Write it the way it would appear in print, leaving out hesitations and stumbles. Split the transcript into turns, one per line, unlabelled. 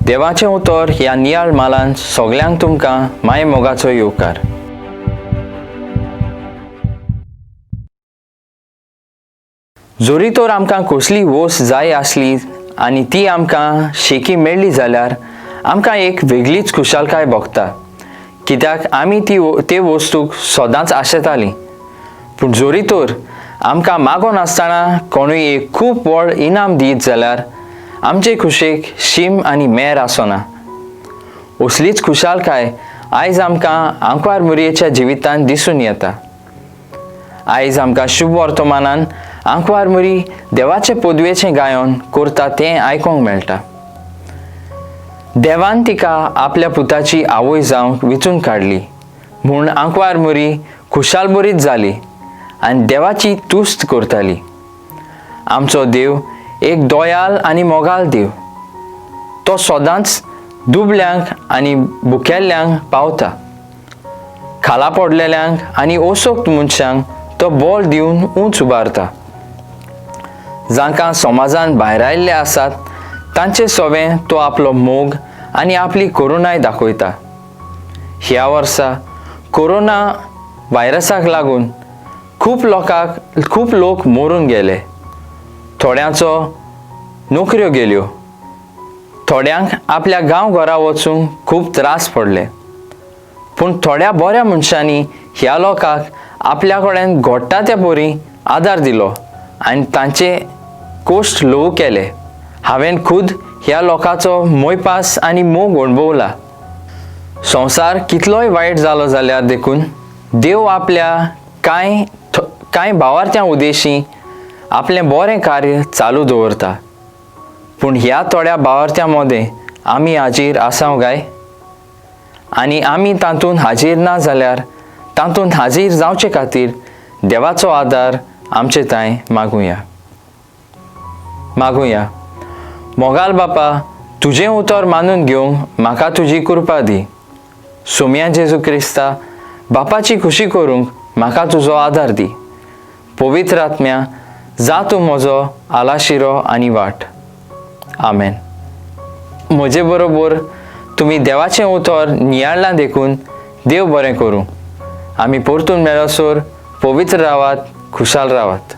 देवाचें उतर ह्या नियाळ मालान सगल्यांक तुमकां माय मोगाचो येवकार. जोरी तर आमकां कसली वस्त जाय आसली आनी ती आमकां शेकी मेळ्ळी जाल्यार आमकां एक वेगळीच खुशालकाय भोगता, कित्याक आमी ते वस्तूक सदांच आशेतालीं. पूण जोरी तर आमकां मागो नासतना कोणूय एक खूब व्हड इनाम दीत जाल्यार आमचे खुशेक शीम आनी मेर आसना. असलीच खुशालकाय आयज आमकां आंकवार मुरयेच्या जिवितांत दिसून येता. आयज आमकां शुभ वर्तमानान आंकवार मुरी देवाचे पदवेचें गायन करता तें आयकोंक मेळटा. देवान तिका आपल्या पुताची आवय जावंक वेंचून काडली म्हूण आंकवार मुरी खुशाल बरीच जाली आनी देवाची तुस्त करताली. आमचो देव एक दयाल आनी मोगाल देव. तो सदांच दुबल्यांक आनी भुकेल्ल्यांक पावता. खाला पडलेल्यांक आनी ओसोक्त मनशांक तो बोल दिवन उंच उबारता. जांकां समाजान भायर आयिल्ले आसात तांचे सोबें तो आपलो मोग आनी आपली करुणाय दाखयता. ह्या वर्सा कोरोना व्हायरसाक लागून खूब लोक मरून गेले. थोड्यांचो नोकऱ्यो गेल्यो. थोड्यांक आपल्या गांवघरा वचूंक खूब त्रास पडले. पूण थोड्या बऱ्या मनशांनी ह्या लोकांक आपल्या कडेन घोडटा त्या परी आदार दिलो आनी तांचे कोश्ट ल्हवू केले. हांवें खुद ह्या लोकांचो मोयपास आनी मोग अणभवला. संवसार कितलोय वायट जालो जाल्यार देखून देव आपल्या कांय भावार्थ्यां उदेशी आपलें बरें कार्य चालू दवरता. पूण ह्या थोड्या भावार्थ्यां मदें आमी हाजीर आसांव काय? आनी आमी तातूंत हाजीर ना जाल्यार तातूंत हाजीर जावचे खातीर देवाचो आदार आमचे तांय मागुया. मोगाल बापा, तुजें उतर मानून घेवंक म्हाका तुजी कृपा दी. सोम्या जेजू क्रिस्ता, बापाची खुशी करूंक म्हाका तुजो आदार दी. पवित्र आत्म्या, जा तूं म्हजो आलाशिरो आनी वाट. आमेन. म्हजे बरोबर तुमी देवाचें उतर नियाळ्ळां देखून देव बरें करूं. आमी परतून मेळसर पवित्र रावात, खुशाल रावात.